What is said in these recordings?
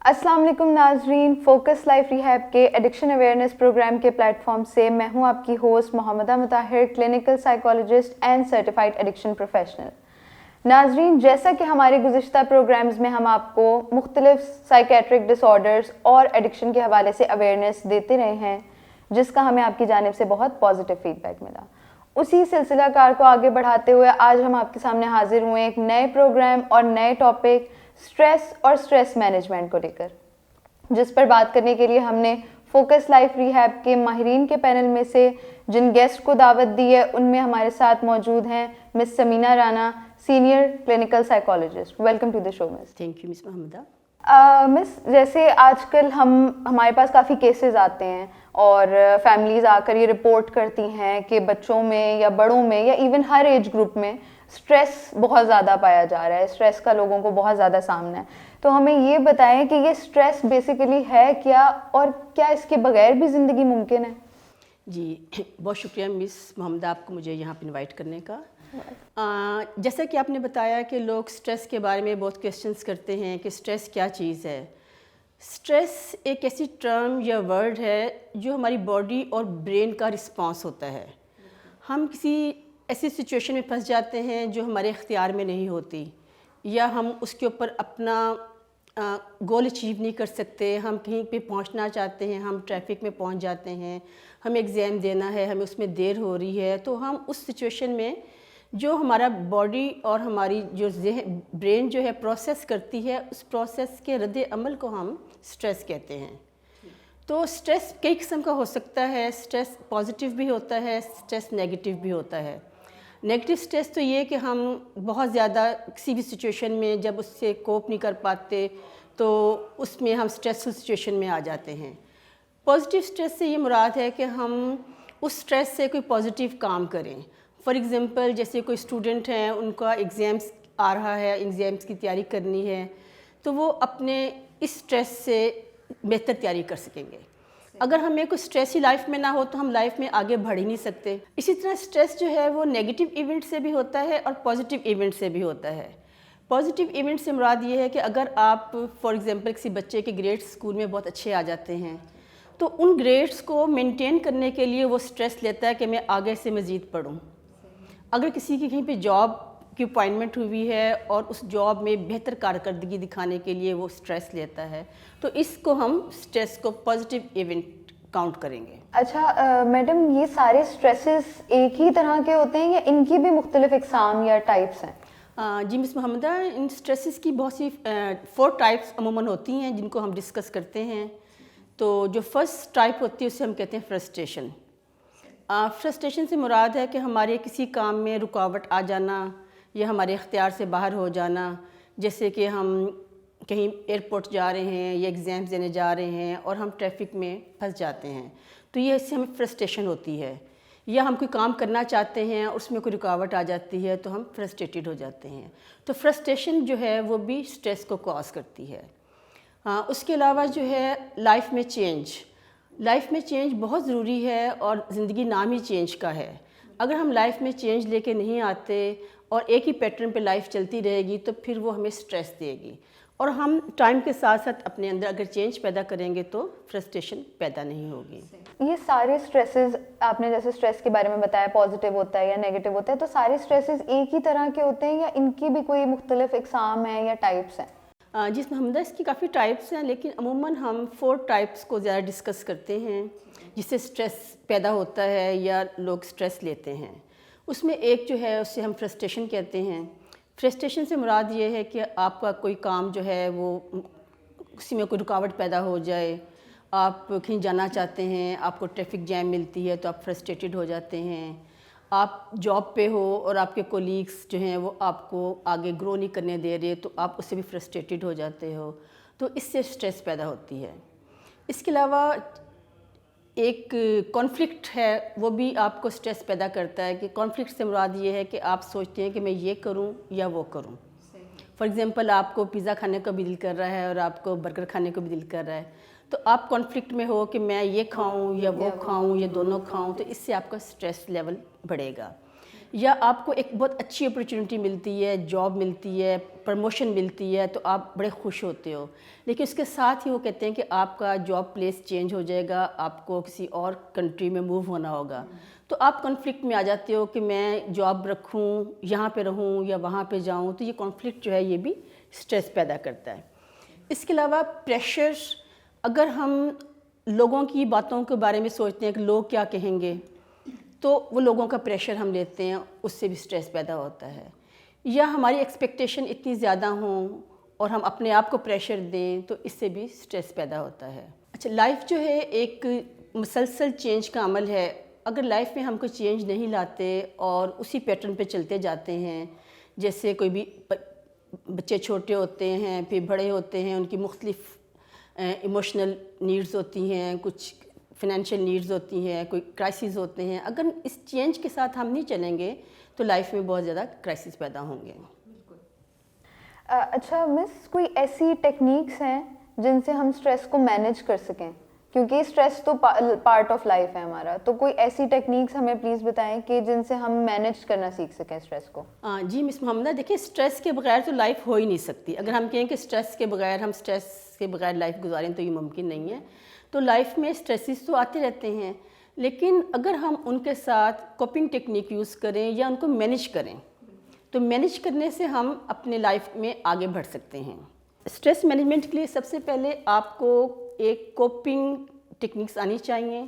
अस्सलाम वालेकुम नाजरीन, फोकस लाइफ रिहैब के एडिक्शन अवेयरनेस प्रोग्राम के प्लेटफॉर्म से मैं हूं आपकी host Mohammada Mutahir, clinical psychologist and certified addiction professional. नाजरीन, जैसा कि हमारे गुज़िश्ता प्रोग्राम्स में हम आपको मुख्तलिफ साइकेट्रिक डिसऑर्डर्स और एडिक्शन के हवाले से अवेयरनेस देते रहे हैं, जिसका हमें आपकी जानिब से बहुत पॉजिटिव फीडबैक मिला। उसी सिलसिला कार को आगे बढ़ाते हुए आज हम आपके सामने हाजिर हुए एक नए प्रोग्राम और नए टॉपिक स्ट्रेस और स्ट्रेस मैनेजमेंट को लेकर, जिस पर बात करने के लिए हमने फोकस लाइफ रिहैब के माहिरीन के पैनल में से जिन गेस्ट को दावत दी है उनमें हमारे साथ मौजूद हैं miss Sameena Rana, senior clinical psychologist. Welcome to the show miss. Thank you miss Mohammada. Miss, जैसे आजकल हमारे पास काफ़ी केसेस आते हैं और फैमिलीज़ आकर ये रिपोर्ट करती हैं कि बच्चों में या बड़ों में या इवन हर एज ग्रुप में स्ट्रेस बहुत ज़्यादा पाया जा रहा है। स्ट्रेस का लोगों को बहुत ज़्यादा सामना है। तो हमें ये बताएं कि ये स्ट्रेस बेसिकली है क्या और क्या इसके बगैर भी ज़िंदगी मुमकिन है? जी बहुत शुक्रिया मिस मोहम्मदा आपको मुझे यहाँ पर इनवाइट करने का। जैसा कि आपने बताया कि लोग स्ट्रेस के बारे में बहुत क्वेश्चंस करते हैं कि स्ट्रेस क्या चीज़ है। स्ट्रेस एक ऐसी टर्म या वर्ड है जो हमारी बॉडी और ब्रेन का रिस्पांस होता है। हम किसी ऐसी सिचुएशन में फंस जाते हैं जो हमारे इख्तियार में नहीं होती, या हम उसके ऊपर अपना गोल अचीव नहीं कर सकते। हम कहीं पे पहुंचना चाहते हैं, हम ट्रैफिक में पहुंच जाते हैं, हमें एग्ज़ाम देना है, हमें उसमें देर हो रही है, तो हम उस सिचुएशन में जो हमारा बॉडी और हमारी जो ब्रेन जो है प्रोसेस करती है, उस प्रोसेस के रद्द अमल को हम स्ट्रेस कहते हैं। तो स्ट्रेस कई किस्म का हो सकता है। स्ट्रेस पॉजिटिव भी होता है, स्ट्रेस नेगेटिव भी होता है। नेगेटिव स्ट्रेस तो ये कि हम बहुत ज़्यादा किसी भी सिचुएशन में जब उससे कोप नहीं कर पाते तो उसमें हम स्ट्रेसफुल सिचुएशन में आ जाते हैं। पॉजिटिव स्ट्रेस से ये मुराद है कि हम उस स्ट्रेस से कोई पॉजिटिव काम करें। फॉर एग्ज़ाम्पल, जैसे कोई स्टूडेंट हैं, उनका एग्ज़ाम्स आ रहा है, एग्ज़ाम्स की तैयारी करनी है, तो वो अपने इस स्ट्रेस से बेहतर तैयारी कर सकेंगे। अगर हमें कोई स्ट्रेस ही लाइफ में ना हो तो हम लाइफ में आगे बढ़ ही नहीं सकते। इसी तरह स्ट्रेस जो है वो नेगेटिव इवेंट से भी होता है और पॉजिटिव इवेंट से भी होता है। पॉजिटिव इवेंट से मुराद ये है कि अगर आप फॉर एग्ज़ाम्पल किसी बच्चे के ग्रेड्स स्कूल में बहुत अच्छे आ जाते हैं, तो उन ग्रेड्स को मेंटेन करने के लिए वो स्ट्रेस लेता है कि मैं आगे से मज़ीद पढ़ूँ। अगर किसी की कहीं पे जॉब की अपॉइंटमेंट हुई है और उस जॉब में बेहतर कारकर्दगी दिखाने के लिए वो स्ट्रेस लेता है, तो इसको हम स्ट्रेस को पॉजिटिव इवेंट काउंट करेंगे। अच्छा मैडम, ये सारे स्ट्रेसेस एक ही तरह के होते हैं या इनकी भी मुख्तलिफ इकसाम या टाइप्स हैं? जी मिस मोहम्मदा, इन स्ट्रेसेस की बहुत सी 4 टाइप्स अमूमन होती हैं जिनको हम डिस्कस करते हैं। तो जो फर्स्ट टाइप होती है उसे हम कहते हैं फ्रस्ट्रेशन। फ्रस्ट्रेशन से मुराद है कि हमारे किसी काम में रुकावट आ जाना या हमारे इख्तियार से बाहर हो जाना। जैसे कि हम कहीं एयरपोर्ट जा रहे हैं या एग्ज़ाम्स देने जा रहे हैं और हम ट्रैफिक में फंस जाते हैं, तो ये इससे हमें फ्रस्ट्रेशन होती है। या हम कोई काम करना चाहते हैं और उसमें कोई रुकावट आ जाती है तो हम फ्रस्ट्रेटेड हो जाते हैं। तो फ्रस्ट्रेशन जो है वो भी स्ट्रेस को कॉज करती है। उसके अलावा जो है लाइफ में चेंज बहुत ज़रूरी है और ज़िंदगी नाम ही चेंज का है। अगर हम लाइफ में चेंज लेके नहीं आते और एक ही पैटर्न पे लाइफ चलती रहेगी तो फिर वो हमें स्ट्रेस देगी, और हम टाइम के साथ साथ अपने अंदर अगर चेंज पैदा करेंगे तो फ्रस्ट्रेशन पैदा नहीं होगी। ये सारे स्ट्रेसेस, आपने जैसे स्ट्रेस के बारे में बताया पॉजिटिव होता है या नेगेटिव होता है, तो सारे स्ट्रेसेस एक ही तरह के होते हैं या इनकी भी कोई मुख्तलिफ इकसाम है या टाइप्स हैं? जिस मोहम्मदा इसकी काफ़ी टाइप्स हैं, लेकिन अमूमन हम 4 टाइप्स को ज़्यादा डिस्कस करते हैं जिससे स्ट्रेस पैदा होता है या लोग स्ट्रेस लेते हैं। उसमें एक जो है उसे हम फ्रस्ट्रेशन कहते हैं। फ्रस्ट्रेशन से मुराद ये है कि आपका कोई काम जो है वो उसी में कोई रुकावट पैदा हो जाए। आप कहीं जाना चाहते हैं, आपको ट्रैफिक जैम मिलती है तो आप फ्रस्ट्रेटेड हो जाते हैं। आप जॉब पे हो और आपके कोलीग्स जो हैं वो आपको आगे ग्रो नहीं करने दे रहे, तो आप उससे भी फ्रस्ट्रेटेड हो जाते हो, तो इससे स्ट्रेस पैदा होती है। इसके अलावा एक कॉन्फ्लिक्ट है, वो भी आपको स्ट्रेस पैदा करता है। कि कॉन्फ्लिक्ट से मुराद ये है कि आप सोचते हैं कि मैं ये करूं या वो करूं। फॉर एग्ज़ाम्पल, आपको पिज़्ज़ा खाने का भी दिल कर रहा है और आपको बर्गर खाने को भी दिल कर रहा है, तो आप कॉन्फ्लिक्ट में हो कि मैं ये खाऊं या वो खाऊं या दोनों खाऊं, तो इससे आपका स्ट्रेस लेवल बढ़ेगा। یا آپ کو ایک بہت اچھی اپرچونٹی ملتی ہے، جاب ملتی ہے، پروموشن ملتی ہے تو آپ بڑے خوش ہوتے ہو، لیکن اس کے ساتھ ہی وہ کہتے ہیں کہ آپ کا جاب پلیس چینج ہو جائے گا، آپ کو کسی اور کنٹری میں موو ہونا ہوگا، تو آپ کانفلکٹ میں آ جاتے ہو کہ میں جاب رکھوں، یہاں پہ رہوں یا وہاں پہ جاؤں. تو یہ کانفلکٹ جو ہے یہ بھی سٹریس پیدا کرتا ہے. اس کے علاوہ پریشر، اگر ہم لوگوں کی باتوں کے بارے میں سوچتے ہیں کہ لوگ کیا کہیں گے، تو وہ لوگوں کا پریشر ہم لیتے ہیں، اس سے بھی سٹریس پیدا ہوتا ہے. یا ہماری ایکسپیکٹیشن اتنی زیادہ ہوں اور ہم اپنے آپ کو پریشر دیں تو اس سے بھی سٹریس پیدا ہوتا ہے. اچھا، لائف جو ہے ایک مسلسل چینج کا عمل ہے. اگر لائف میں ہم کوئی چینج نہیں لاتے اور اسی پیٹرن پہ چلتے جاتے ہیں، جیسے کوئی بھی بچے چھوٹے ہوتے ہیں پھر بڑے ہوتے ہیں، ان کی مختلف ایموشنل نیڈز ہوتی ہیں، کچھ فنینشیل نیڈز ہوتی ہیں، کوئی کرائسس ہوتے ہیں. اگر اس چینج کے ساتھ ہم نہیں چلیں گے تو لائف میں بہت زیادہ کرائسس پیدا ہوں گے. اچھا مس، کوئی ایسی ٹیکنیکس ہیں جن سے ہم اسٹریس کو مینیج کر سکیں؟ کیونکہ اسٹریس تو پارٹ آف لائف ہے ہمارا، تو کوئی ایسی ٹیکنیکس ہمیں پلیز بتائیں کہ جن سے ہم مینیج کرنا سیکھ سکیں اسٹریس کو. جی مس محمدہ، دیکھیے اسٹریس کے بغیر تو لائف ہو ہی نہیں سکتی. اگر ہم کہیں کہ اسٹریس کے بغیر لائف گزاریں تو یہ ممکن نہیں ہے. تو لائف میں اسٹریسز تو آتے رہتے ہیں، لیکن اگر ہم ان کے ساتھ کوپنگ ٹیکنیک یوز کریں یا ان کو مینیج کریں تو مینیج کرنے سے ہم اپنے لائف میں آگے بڑھ سکتے ہیں. اسٹریس مینجمنٹ کے لیے سب سے پہلے آپ کو ایک کوپنگ ٹیکنیکس آنی چاہیے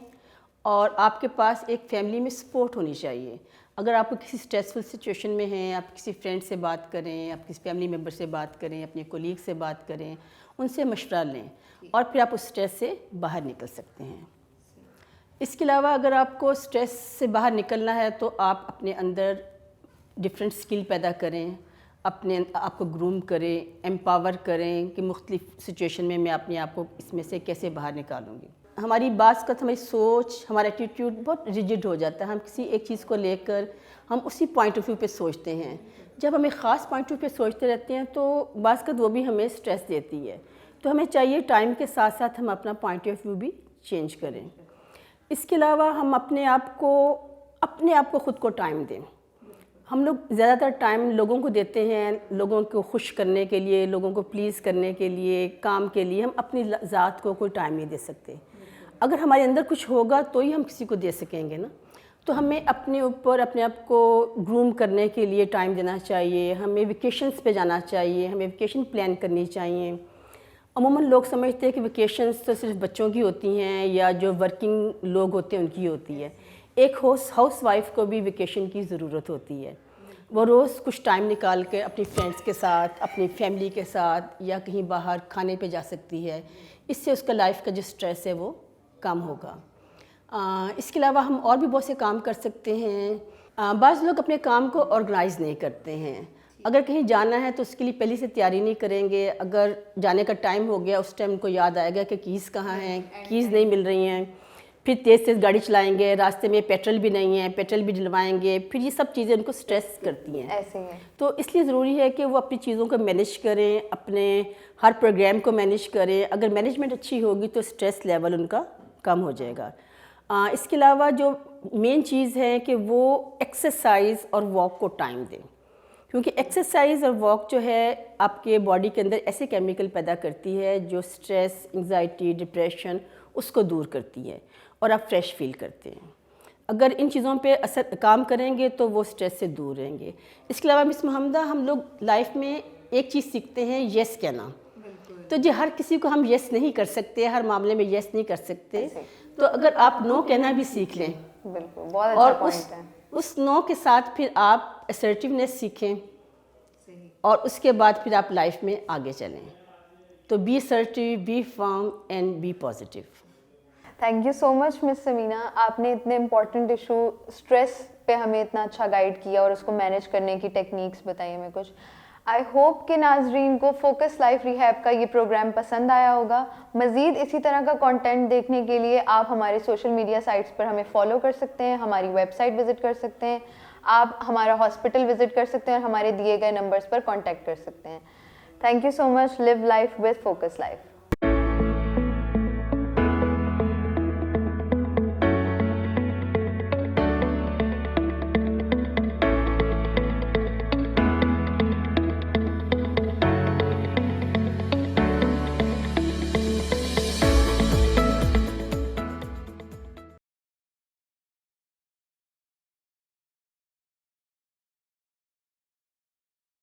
اور آپ کے پاس ایک فیملی میں سپورٹ ہونی چاہیے. اگر آپ کسی اسٹریسفل سچویشن میں ہیں، آپ کسی فرینڈ سے بات کریں، آپ کسی فیملی ممبر سے بات کریں، اپنے کولیگ سے بات کریں، ان سے مشورہ لیں اور پھر آپ اس اسٹریس سے باہر نکل سکتے ہیں. اس کے علاوہ اگر آپ کو اسٹریس سے باہر نکلنا ہے تو آپ اپنے اندر ڈفرینٹ اسکل پیدا کریں، اپنے آپ کو گروم کریں، ایمپاور کریں کہ مختلف سچویشن میں اپنے آپ کو اس میں سے کیسے باہر نکالوں گی. ہماری بعض کا ہماری سوچ، ہمارا ایٹیٹیوڈ بہت ریجڈ ہو جاتا ہے. ہم کسی ایک چیز کو لے کر ہم اسی پوائنٹ آف ویو پہ سوچتے ہیں. جب ہم ایک خاص پوائنٹ آف ویو پہ سوچتے رہتے ہیں تو بعض کا وہ بھی ہمیں سٹریس دیتی ہے. تو ہمیں چاہیے ٹائم کے ساتھ ساتھ ہم اپنا پوائنٹ آف ویو بھی چینج کریں. اس کے علاوہ ہم اپنے آپ کو خود کو ٹائم دیں. ہم لوگ زیادہ تر ٹائم لوگوں کو دیتے ہیں، لوگوں کو خوش کرنے کے لیے، لوگوں کو پلیز کرنے کے لیے، کام کے لیے. ہم اپنی ذات کو کوئی ٹائم نہیں دے سکتے. اگر ہمارے اندر کچھ ہوگا تو ہی ہم کسی کو دے سکیں گے نا. تو ہمیں اپنے اوپر اپنے آپ کو گروم کرنے کے لیے ٹائم دینا چاہیے. ہمیں ویکیشنز پہ جانا چاہیے، ہمیں ویکیشن پلان کرنی چاہیے. عموماً لوگ سمجھتے ہیں کہ ویکیشنز تو صرف بچوں کی ہوتی ہیں یا جو ورکنگ لوگ ہوتے ہیں ان کی ہوتی ہے. ایک ہاؤس وائف کو بھی ویکیشن کی ضرورت ہوتی ہے. وہ روز کچھ ٹائم نکال کے اپنی فرینڈس کے ساتھ، اپنی فیملی کے ساتھ یا کہیں باہر کھانے پہ جا سکتی ہے. اس سے اس کا لائف کا جو سٹریس ہے وہ کم ہوگا. اس کے علاوہ ہم اور بھی بہت سے کام کر سکتے ہیں. بعض لوگ اپنے کام کو آرگنائز نہیں کرتے ہیں. اگر کہیں جانا ہے تو اس کے لیے پہلے سے تیاری نہیں کریں گے. اگر جانے کا ٹائم ہو گیا اس ٹائم ان کو یاد آئے گا کہ کیز کہاں ہیں، کیز نہیں مل رہی ہیں. پھر تیز گاڑی چلائیں گے، راستے میں پیٹرول بھی نہیں ہے، پیٹرول بھی ڈلوائیں گے. پھر یہ سب چیزیں ان کو سٹریس کرتی ہیں. ایسے ہی ہے. تو اس لیے ضروری ہے کہ وہ اپنی چیزوں کو مینیج کریں، اپنے ہر پروگرام کو مینیج کریں. اگر مینجمنٹ اچھی ہوگی تو سٹریس لیول ان کا کم ہو جائے گا. اس کے علاوہ جو مین چیز ہے کہ وہ ایکسرسائز اور واک کو ٹائم دیں. کیونکہ ایکسرسائز اور واک جو ہے آپ کے باڈی کے اندر ایسے کیمیکل پیدا کرتی ہے جو سٹریس، انگزائٹی، ڈپریشن اس کو دور کرتی ہے اور آپ فریش فیل کرتے ہیں. اگر ان چیزوں پہ کام کریں گے تو وہ سٹریس سے دور رہیں گے. اس کے علاوہ مس محمدہ، ہم لوگ لائف میں ایک چیز سیکھتے ہیں، یس کہنا. تو جو ہر کسی کو ہم یس نہیں کر سکتے، ہر معاملے میں یس نہیں کر سکتے. تو اگر آپ نو کہنا بھی سیکھ لیں، بالکل بہت اچھا پوائنٹ ہے. اس نو کے ساتھ پھر آپ اسرٹیونیس سیکھیں اور اس کے بعد پھر آپ لائف میں آگے چلیں. تو be assertive, be firm and be positive. Thank you so much miss Sameena. آپ نے اتنے امپورٹنٹ ایشو اسٹریس پہ ہمیں اتنا اچھا گائیڈ کیا اور اس کو مینیج کرنے کی ٹیکنیکس بتائی ہمیں کچھ. آئی ہوپ کہ ناظرین کو فوکس لائف ریہیب کا یہ پروگرام پسند آیا ہوگا. مزید اسی طرح کا کانٹینٹ دیکھنے کے لیے آپ ہمارے سوشل میڈیا سائٹس پر ہمیں فالو کر سکتے ہیں، ہماری ویب سائٹ وزٹ کر سکتے ہیں، آپ ہمارا ہاسپٹل وزٹ کر سکتے ہیں اور ہمارے دیے گئے نمبرز پر کانٹیکٹ کر سکتے ہیں. Thank you so much. Live life with focus life.